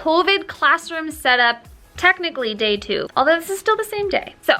COVID classroom setup, technically day 2, although this is still the same day. So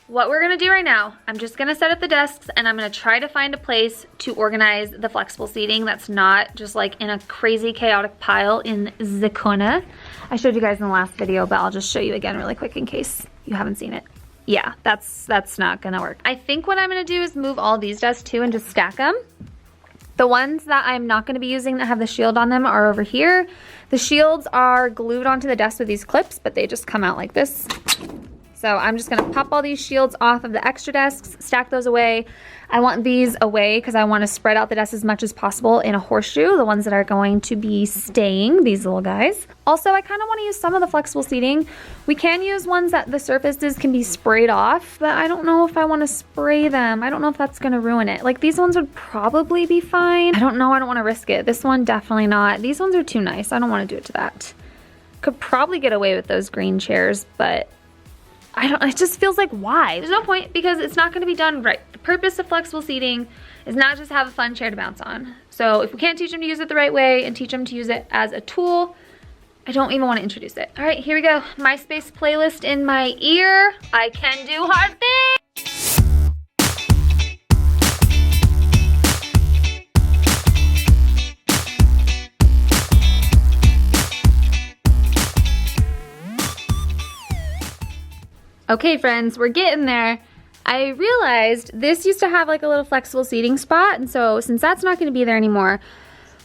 what we're gonna do right now, I'm just gonna set up the desks and I'm gonna try to find a place to organize the flexible seating that's not just like in a crazy chaotic pile in the corner. I showed you guys in the last video, but I'll just show you again really quick in case you haven't seen it. Yeah, that's not gonna work. I think what I'm gonna do is move all these desks too and just stack them. The ones that I'm not gonna be using that have the shield on them are over here. The shields are glued onto the desk with these clips, but they just come out like this. So I'm just gonna pop all these shields off of the extra desks, stack those away. I want these away because I want to spread out the desks as much as possible in a horseshoe, the ones that are going to be staying, these little guys. Also, I kind of want to use some of the flexible seating. We can use ones that the surfaces can be sprayed off, but I don't know if I want to spray them. I don't know if that's going to ruin it. Like these ones would probably be fine. I don't know, I don't want to risk it. This one, definitely not. These ones are too nice. I don't want to do it to that. Could probably get away with those green chairs, but it just feels like why? There's no point because it's not gonna be done right. The purpose of flexible seating is not just have a fun chair to bounce on. So if we can't teach them to use it the right way and teach them to use it as a tool, I don't even wanna introduce it. All right, here we go. MySpace playlist in my ear. I can do hard things. Okay friends, we're getting there. I realized this used to have like a little flexible seating spot, and so since that's not gonna be there anymore,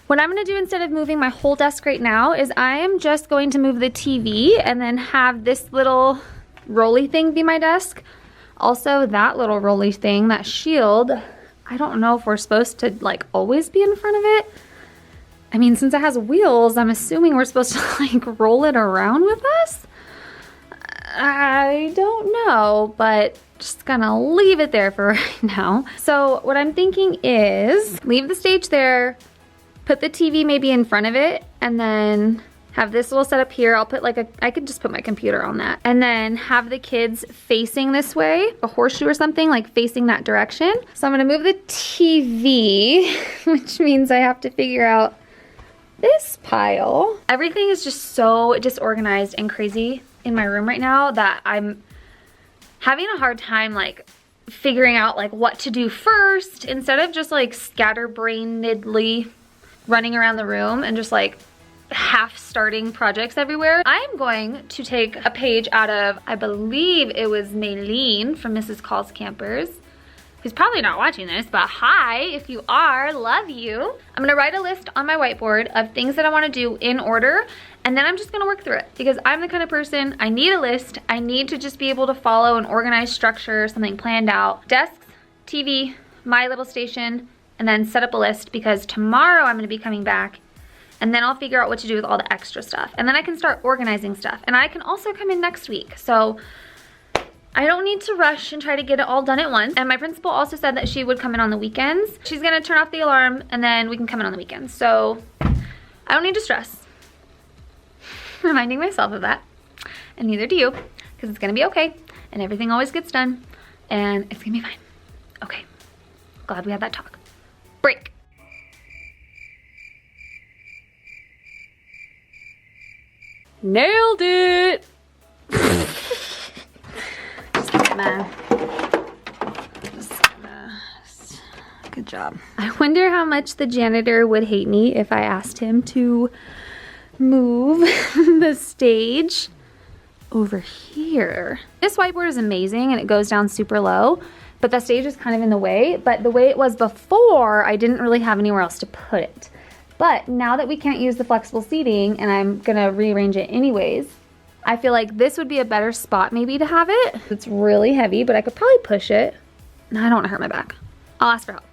what I'm gonna do instead of moving my whole desk right now is I am just going to move the TV and then have this little rolly thing be my desk. Also that little rolly thing, that shield, I don't know if we're supposed to like always be in front of it. I mean, since it has wheels, I'm assuming we're supposed to like roll it around with us. I don't know, but just gonna leave it there for right now. So what I'm thinking is leave the stage there, put the TV maybe in front of it, and then have this little setup here. I'll put like I could just put my computer on that. And then have the kids facing this way, a horseshoe or something, like facing that direction. So I'm gonna move the TV, which means I have to figure out this pile. Everything is just so disorganized and crazy in my room right now that I'm having a hard time like figuring out like what to do first instead of just like scatterbrainedly running around the room and just like half starting projects everywhere. I'm going to take a page out of, I believe it was Maylene from Mrs. Call's Campers, who's probably not watching this, but hi, if you are, love you. I'm gonna write a list on my whiteboard of things that I wanna do in order, and then I'm just gonna work through it because I'm the kind of person, I need a list. I need to just be able to follow an organized structure, something planned out. Desks, TV, my little station, and then set up a list because tomorrow I'm gonna be coming back and then I'll figure out what to do with all the extra stuff. And then I can start organizing stuff. And I can also come in next week. So I don't need to rush and try to get it all done at once. And my principal also said that she would come in on the weekends. She's gonna turn off the alarm and then we can come in on the weekends. So I don't need to stress. Reminding myself of that. And neither do you, because it's gonna be okay. And everything always gets done. And it's gonna be fine. Okay, glad we had that talk. Break. Nailed it! Good job. I wonder how much the janitor would hate me if I asked him to move the stage over here. This whiteboard is amazing and it goes down super low, but the stage is kind of in the way. But the way it was before, I didn't really have anywhere else to put it. But now that we can't use the flexible seating and I'm gonna rearrange it anyways, I feel like this would be a better spot maybe to have it. It's really heavy, but I could probably push it. No, I don't wanna hurt my back. I'll ask for help.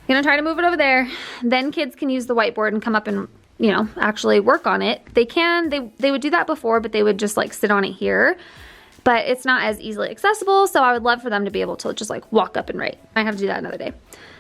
I'm gonna try to move it over there. Then kids can use the whiteboard and come up and, you know, actually work on it. They can, they would do that before, but they would just like sit on it here. But it's not as easily accessible, so I would love for them to be able to just like walk up and write. I have to do that another day.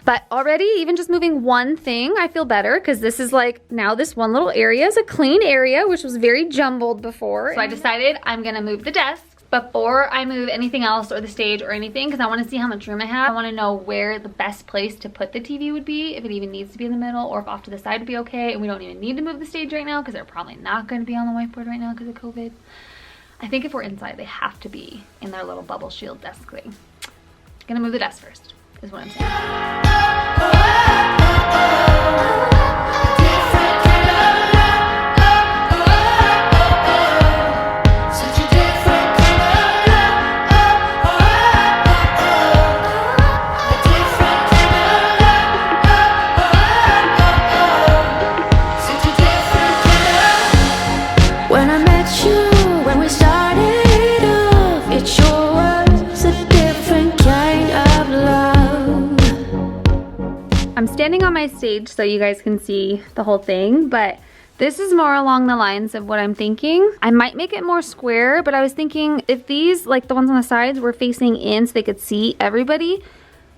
But already, even just moving one thing, I feel better because this is like, now this one little area is a clean area, which was very jumbled before. So I decided I'm gonna move the desks before I move anything else or the stage or anything, because I want to see how much room I have. I want to know where the best place to put the TV would be, if it even needs to be in the middle or if off to the side would be okay, and we don't even need to move the stage right now because they're probably not going to be on the whiteboard right now because of COVID. I think if we're inside, they have to be in their little bubble shield desk thing. Gonna move the desk first, is what I'm saying. I'm standing on my stage so you guys can see the whole thing, but this is more along the lines of what I'm thinking. I might make it more square, but I was thinking if these, like the ones on the sides, were facing in so they could see everybody,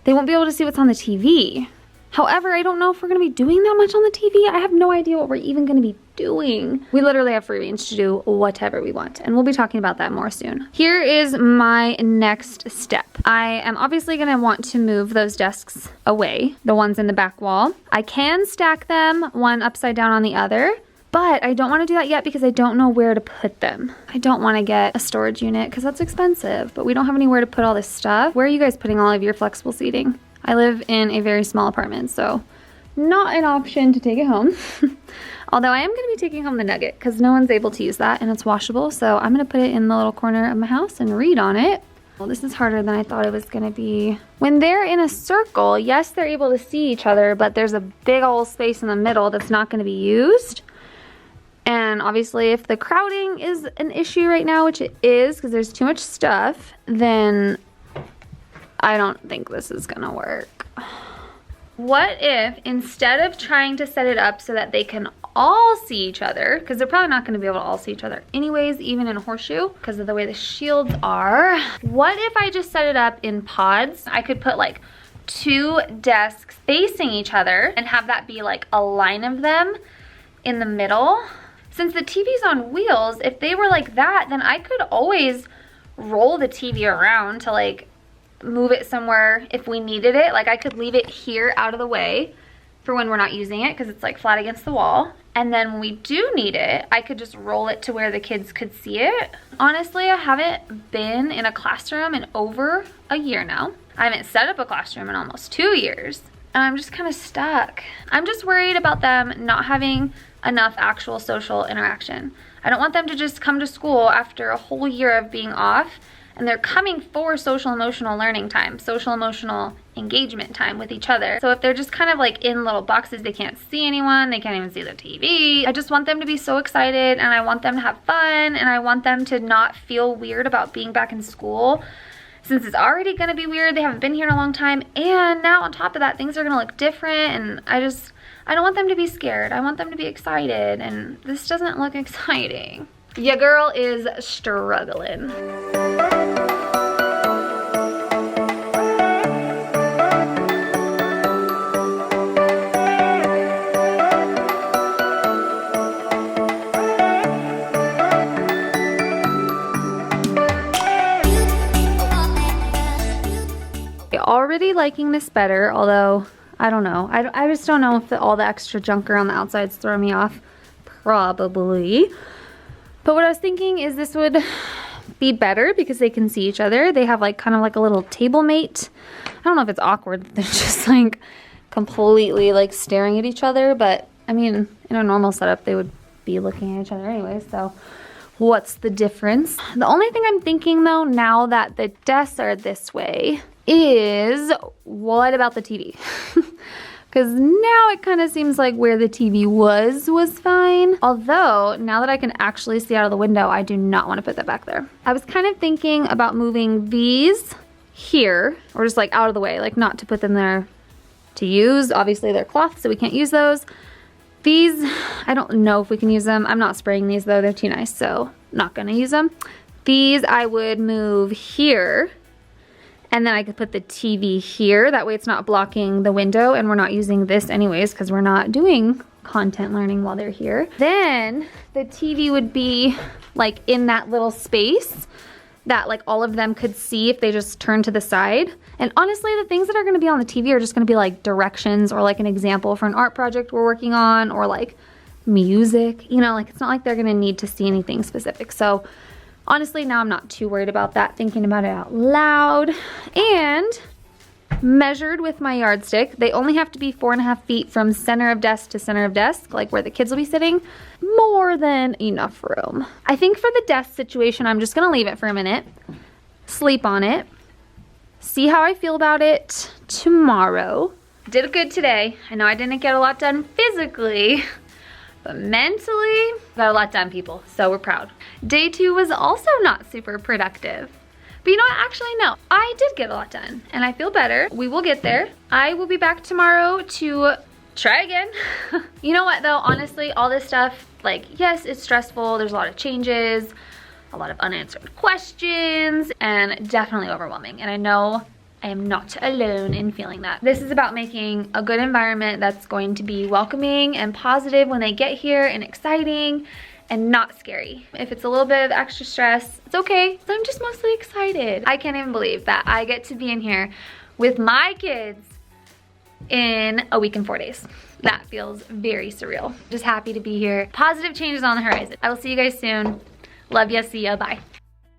they won't be able to see what's on the TV. However, I don't know if we're gonna be doing that much on the TV. I have no idea what we're even gonna be doing. We literally have free range to do whatever we want, and we'll be talking about that more soon. Here is my next step. I am obviously gonna want to move those desks away, the ones in the back wall. I can stack them one upside down on the other, but I don't wanna do that yet because I don't know where to put them. I don't wanna get a storage unit because that's expensive, but we don't have anywhere to put all this stuff. Where are you guys putting all of your flexible seating? I live in a very small apartment, so not an option to take it home. Although I am gonna be taking home the Nugget because no one's able to use that and it's washable, so I'm gonna put it in the little corner of my house and read on it. Well, this is harder than I thought it was gonna be. When they're in a circle, yes, they're able to see each other, but there's a big old space in the middle that's not gonna be used. And obviously if the crowding is an issue right now, which it is because there's too much stuff, then I don't think this is gonna work. What if instead of trying to set it up so that they can all see each other, because they're probably not gonna be able to all see each other anyways, even in a horseshoe, because of the way the shields are. What if I just set it up in pods? I could put like 2 desks facing each other and have that be like a line of them in the middle. Since the TV's on wheels, if they were like that, then I could always roll the TV around to like move it somewhere if we needed it. Like I could leave it here out of the way for when we're not using it because it's like flat against the wall. And then when we do need it, I could just roll it to where the kids could see it. Honestly, I haven't been in a classroom in over a year now. I haven't set up a classroom in almost 2 years. And I'm just kind of stuck. I'm just worried about them not having enough actual social interaction. I don't want them to just come to school after a whole year of being off and they're coming for social emotional learning time, social emotional engagement time with each other. So if they're just kind of like in little boxes, they can't see anyone, they can't even see the TV. I just want them to be so excited and I want them to have fun and I want them to not feel weird about being back in school. Since it's already gonna be weird, they haven't been here in a long time, and now on top of that, things are gonna look different, and I don't want them to be scared. I want them to be excited, and this doesn't look exciting. Your girl is struggling. Already liking this better, although I don't know. I just don't know if all the extra junk around the outsides throw me off. Probably. But what I was thinking is this would be better because they can see each other. They have like kind of like a little table mate. I don't know if it's awkward. They're just like completely like staring at each other, but I mean, in a normal setup, they would be looking at each other anyway, so what's the difference? The only thing I'm thinking though, now that the desks are this way, is what about the TV? Because now it kind of seems like where the TV was fine. Although, now that I can actually see out of the window, I do not want to put that back there. I was kind of thinking about moving these here, or just like out of the way, like not to put them there to use. Obviously they're cloth, so we can't use those. These, I don't know if we can use them. I'm not spraying these though, they're too nice, so not gonna use them. These I would move here, and then I could put the TV here. That way it's not blocking the window, and we're not using this anyways because we're not doing content learning while they're here. Then the TV would be like in that little space. that like all of them could see if they just turn to the side. And honestly, the things that are gonna be on the TV are just gonna be like directions or like an example for an art project we're working on, or like music, you know, like it's not like they're gonna need to see anything specific. So honestly, now I'm not too worried about that, thinking about it out loud. And measured with my yardstick, they only have to be 4.5 feet from center of desk to center of desk, like where the kids will be sitting. More than enough room. I think for the desk situation, I'm just gonna leave it for a minute, sleep on it, see how I feel about it tomorrow. Did good today. I know I didn't get a lot done physically, but mentally, got a lot done, people, so we're proud. Day 2 was also not super productive. But you know what, actually no, I did get a lot done and I feel better. We will get there. I will be back tomorrow to try again. You know what though, honestly, all this stuff, like, yes, it's stressful, there's a lot of changes, a lot of unanswered questions, and definitely overwhelming. And I know I am not alone in feeling that. This is about making a good environment that's going to be welcoming and positive when they get here, and exciting and not scary. If it's a little bit of extra stress, it's okay. I'm just mostly excited. I can't even believe that I get to be in here with my kids in a week and 4 days. That feels very surreal. Just happy to be here. Positive changes on the horizon. I will see you guys soon. Love ya, see ya, bye.